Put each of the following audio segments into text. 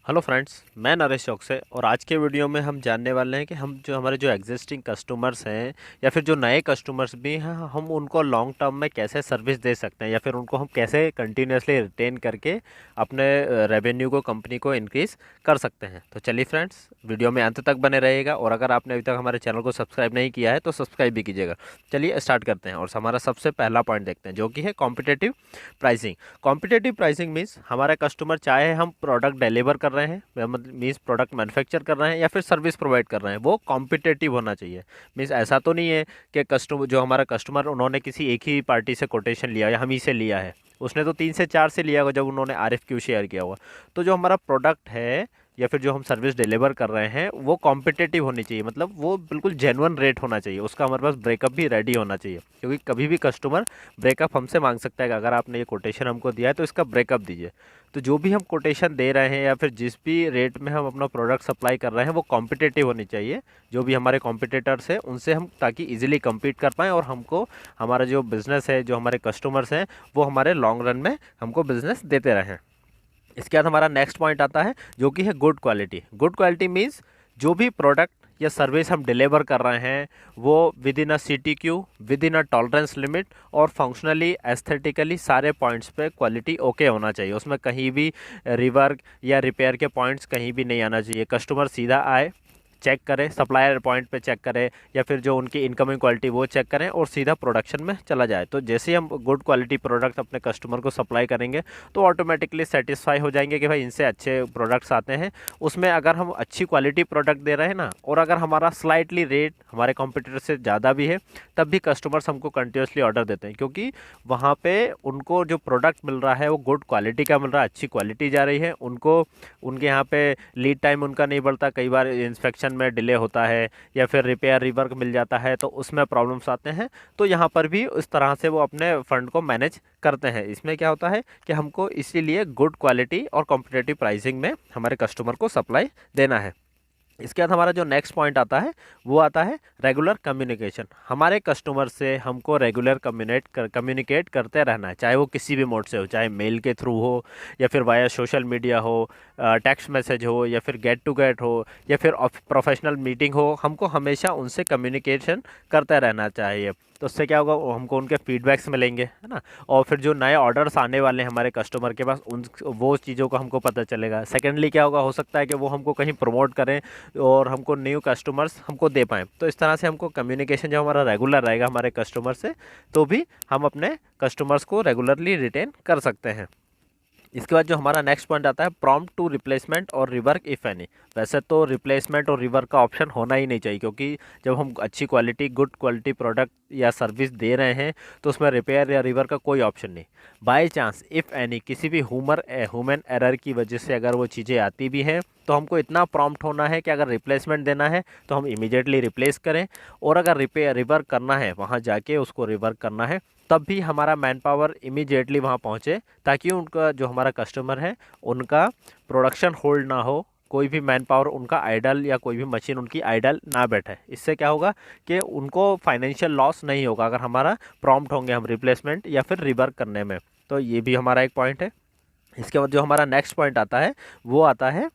Hello friends, मैं नरेश चौक से। और आज के वीडियो में हम जानने वाले हैं कि हम जो हमारे जो एग्जिस्टिंग कस्टमर्स हैं या फिर जो नए कस्टमर्स भी हैं, हम उनको लॉन्ग टर्म में कैसे सर्विस दे सकते हैं या फिर उनको हम कैसे कंटिन्यूसली रिटेन करके अपने रेवेन्यू को, कंपनी को इंक्रीज़ कर सकते हैं। तो चलिए फ्रेंड्स, वीडियो में अंत तक बने रहिएगा और अगर आपने अभी तक हमारे चैनल को सब्सक्राइब नहीं किया है तो सब्सक्राइब भी कीजिएगा। चलिए स्टार्ट करते हैं और हमारा सबसे पहला पॉइंट देखते हैं, जो कि है competitive pricing. Competitive pricing means हमारा कस्टमर, चाहे हम प्रोडक्ट डिलीवर कर रहे हैं, मतलब मीन्स प्रोडक्ट मैन्युफैक्चर कर रहे हैं या फिर सर्विस प्रोवाइड कर रहे हैं, वो कॉम्पिटिटिव होना चाहिए। मीन्स ऐसा तो नहीं है कि कस्टमर, जो हमारा कस्टमर, उन्होंने किसी एक ही पार्टी से कोटेशन लिया या हम ही से लिया है, उसने तो 3 से 4 से लिया होगा जब उन्होंने आरएफक्यू शेयर किया हुआ। तो जो हमारा प्रोडक्ट है या फिर जो हम सर्विस डिलीवर कर रहे हैं वो कॉम्पिटिटिव होनी चाहिए, मतलब वो बिल्कुल जेन्युइन रेट होना चाहिए, उसका हमारे पास ब्रेकअप भी रेडी होना चाहिए। क्योंकि कभी भी कस्टमर ब्रेकअप हमसे मांग सकता है कि अगर आपने ये कोटेशन हमको दिया है तो इसका ब्रेकअप दीजिए। तो जो भी हम कोटेशन दे रहे हैं या फिर जिस भी रेट में हम अपना प्रोडक्ट सप्लाई कर रहे हैं वो कॉम्पिटिटिव होनी चाहिए, जो भी हमारे कॉम्पिटिटर्स हैं उनसे हम, ताकि इजीली compete कर पाएँ और हमको हमारा जो बिज़नेस है, जो हमारे कस्टमर्स हैं, वो हमारे लॉन्ग रन में हमको बिज़नेस देते रहें। इसके बाद हमारा नेक्स्ट पॉइंट आता है, जो कि है good quality. Good quality means जो भी प्रोडक्ट या सर्विस हम डिलीवर कर रहे हैं वो with in a CTQ, with in a tolerance limit और फंक्शनली, एस्थेटिकली सारे पॉइंट्स पे क्वालिटी ओके होना चाहिए। उसमें कहीं भी रिवर्क या रिपेयर के पॉइंट्स कहीं भी नहीं आना चाहिए। कस्टमर सीधा आए, चेक करें, सप्लायर पॉइंट पे चेक करें या फिर जो उनकी इनकमिंग क्वालिटी वो चेक करें और सीधा प्रोडक्शन में चला जाए। तो जैसे ही हम गुड क्वालिटी प्रोडक्ट अपने कस्टमर को सप्लाई करेंगे तो ऑटोमेटिकली सेटिस्फाई हो जाएंगे कि भाई इनसे अच्छे प्रोडक्ट्स आते हैं। उसमें अगर हम अच्छी क्वालिटी प्रोडक्ट दे रहे हैं ना, और अगर हमारा स्लाइटली रेट हमारे कॉम्पिटिटर से ज़्यादा भी है, तब भी कस्टमर्स हमको कंटिन्यूसली ऑर्डर देते हैं, क्योंकि वहाँ पे उनको जो प्रोडक्ट मिल रहा है वो गुड क्वालिटी का मिल रहा है, अच्छी क्वालिटी जा रही है उनको। उनके यहाँ पे लीड टाइम उनका नहीं बढ़ता, कई बार इंस्पेक्शन में डिले होता है या फिर रिपेयर रिवर्क मिल जाता है तो उसमें प्रॉब्लम्स आते हैं। तो यहाँ पर भी इस तरह से वो अपने फंड को मैनेज करते हैं। इसमें क्या होता है कि हमको इसीलिए गुड क्वालिटी और कॉम्पिटिटिव प्राइसिंग में हमारे कस्टमर को सप्लाई देना है। इसके बाद हमारा जो नेक्स्ट पॉइंट आता है वो आता है रेगुलर कम्युनिकेशन। हमारे कस्टमर से हमको रेगुलर कम्युनिकेट करते रहना है, चाहे वो किसी भी मोड से हो, चाहे मेल के थ्रू हो या फिर वाया सोशल मीडिया हो, टेक्स्ट मैसेज हो या फिर गेट टू गेट हो या फिर प्रोफेशनल मीटिंग हो। हमको हमेशा उनसे कम्युनिकेशन करते रहना चाहिए। तो उससे क्या होगा, हमको उनके फीडबैक्स मिलेंगे, है ना। और फिर जो नए ऑर्डर्स आने वाले हैं हमारे कस्टमर के पास, उन वो चीज़ों का हमको पता चलेगा। सेकेंडली क्या होगा, हो सकता है कि वो हमको कहीं प्रमोट करें और हमको न्यू कस्टमर्स हमको दे पाएँ। तो इस तरह से हमको कम्युनिकेशन जब हमारा रेगुलर रहेगा हमारे कस्टमर से, तो भी हम अपने कस्टमर्स को रेगुलरली रिटेन कर सकते हैं। इसके बाद जो हमारा नेक्स्ट पॉइंट आता है, प्रॉम्प्ट टू रिप्लेसमेंट और रिवर्क इफ़ एनी। वैसे तो रिप्लेसमेंट और रिवर्क का ऑप्शन होना ही नहीं चाहिए, क्योंकि जब हम अच्छी क्वालिटी, गुड क्वालिटी प्रोडक्ट या सर्विस दे रहे हैं तो उसमें रिपेयर या रिवर्क का कोई ऑप्शन नहीं। बाय चांस इफ़ एनी, किसी भी ह्यूमन एरर की वजह से अगर वो चीज़ें आती भी हैं तो हमको इतना प्रॉम्प्ट होना है कि अगर रिप्लेसमेंट देना है तो हम इमीडिएटली रिप्लेस करें, और अगर रिपेयर रिवर्क करना है, वहाँ जाके उसको रिवर्क करना है, तब भी हमारा मैन पावर इमीडिएटली वहाँ पहुँचे, ताकि उनका जो हमारा कस्टमर है उनका प्रोडक्शन होल्ड ना हो, कोई भी मैन पावर उनका आइडल या कोई भी मशीन उनकी आइडल ना बैठे। इससे क्या होगा कि उनको फाइनेंशियल लॉस नहीं होगा अगर हमारा प्रॉम्प्ट होंगे हम रिप्लेसमेंट या फिर रिवर्क करने में। तो ये भी हमारा एक पॉइंट है। इसके बाद जो हमारा नेक्स्ट पॉइंट आता है वो आता है,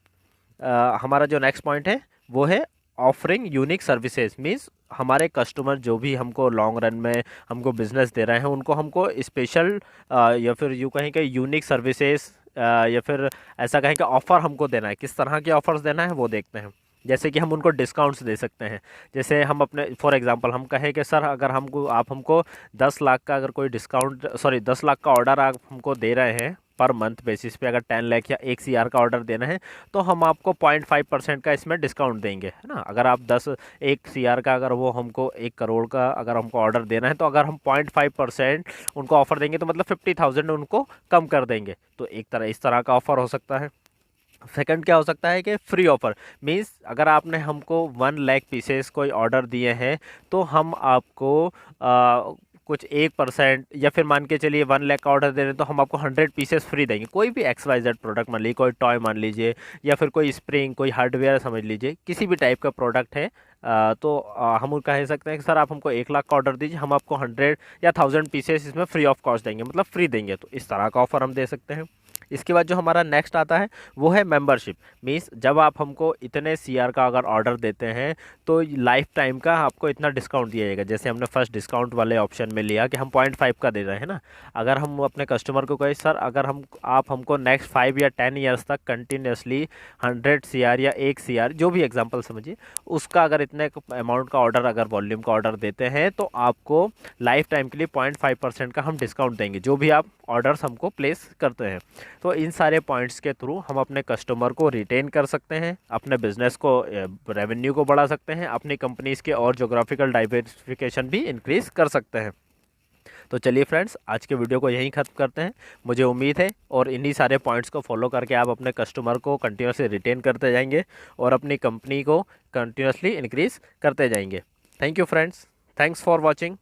हमारा जो नेक्स्ट पॉइंट है वो है ऑफरिंग यूनिक सर्विसेज। मीन्स हमारे कस्टमर जो भी हमको लॉन्ग रन में हमको बिजनेस दे रहे हैं उनको हमको स्पेशल या फिर यूँ कहें कि यूनिक सर्विसेज या फिर ऐसा कहें कि ऑफ़र हमको देना है। किस तरह के ऑफ़र्स देना है वो देखते हैं। जैसे कि हम उनको डिस्काउंट्स दे सकते हैं। जैसे हम अपने फॉर एग्जांपल हम कहें कि सर, अगर आप हमको 10 लाख का अगर कोई डिस्काउंट, सॉरी 10 लाख का ऑर्डर आप हमको दे रहे हैं पर मंथ बेसिस पे, अगर 10 लाख या 1 CR का ऑर्डर देना है तो हम आपको 0.5% का इसमें डिस्काउंट देंगे, है ना। अगर आप 1 CR का, अगर वो हमको 1 करोड़ का अगर हमको ऑर्डर देना है तो अगर हम 0.5% उनको ऑफ़र देंगे तो मतलब 50,000 उनको कम कर देंगे। तो एक तरह इस तरह का ऑफ़र हो सकता है। सेकंड क्या हो सकता है कि फ्री ऑफ़र। मीन्स अगर आपने हमको 1 लाख पीसेस कोई ऑर्डर दिए हैं तो हम आपको कुछ 1% या फिर मान के चलिए 1 लाख का ऑर्डर दे रहे हैं तो हम आपको 100 पीसेस फ्री देंगे। कोई भी XYZ प्रोडक्ट मान लीजिए, कोई टॉय मान लीजिए या फिर कोई स्प्रिंग, कोई हार्डवेयर समझ लीजिए, किसी भी टाइप का प्रोडक्ट है। तो हम कह सकते हैं कि सर आप हमको 1 लाख का ऑर्डर दीजिए, हम आपको 100 या 1000 पीसेस इसमें फ्री ऑफ कॉस्ट देंगे, मतलब फ्री देंगे। तो इस तरह का ऑफ़र हम दे सकते हैं। इसके बाद जो हमारा नेक्स्ट आता है वो है मेंबरशिप। मीन्स जब आप हमको इतने CR का अगर ऑर्डर देते हैं तो लाइफ टाइम का आपको इतना डिस्काउंट दिया जाएगा। जैसे हमने फर्स्ट डिस्काउंट वाले ऑप्शन में लिया कि हम 0.5 का दे रहे हैं ना, अगर हम अपने कस्टमर को कहें सर अगर हम आप हमको नेक्स्ट 5 या 10 ईयर्स तक कंटिन्यूसली 100 CR या 1 CR जो भी एग्जांपल समझिए उसका अगर इतने अमाउंट का ऑर्डर अगर वॉल्यूम का ऑर्डर देते हैं तो आपको लाइफ टाइम के लिए 0.5% का हम डिस्काउंट देंगे जो भी आप ऑर्डर्स हमको प्लेस करते हैं। तो इन सारे पॉइंट्स के थ्रू हम अपने कस्टमर को रिटेन कर सकते हैं, अपने बिजनेस को रेवेन्यू को बढ़ा सकते हैं, अपनी कंपनीज के और जोग्राफिकल डाइवर्सिफिकेशन भी इंक्रीज कर सकते हैं। तो चलिए फ्रेंड्स, आज के वीडियो को यहीं ख़त्म करते हैं। मुझे उम्मीद है और इन्हीं सारे पॉइंट्स को फॉलो करके आप अपने कस्टमर को कंटिन्यूसली रिटेन करते जाएंगे और अपनी कंपनी को कंटिन्यूसली इंक्रीज करते जाएंगे। Thank you friends, thanks for watching.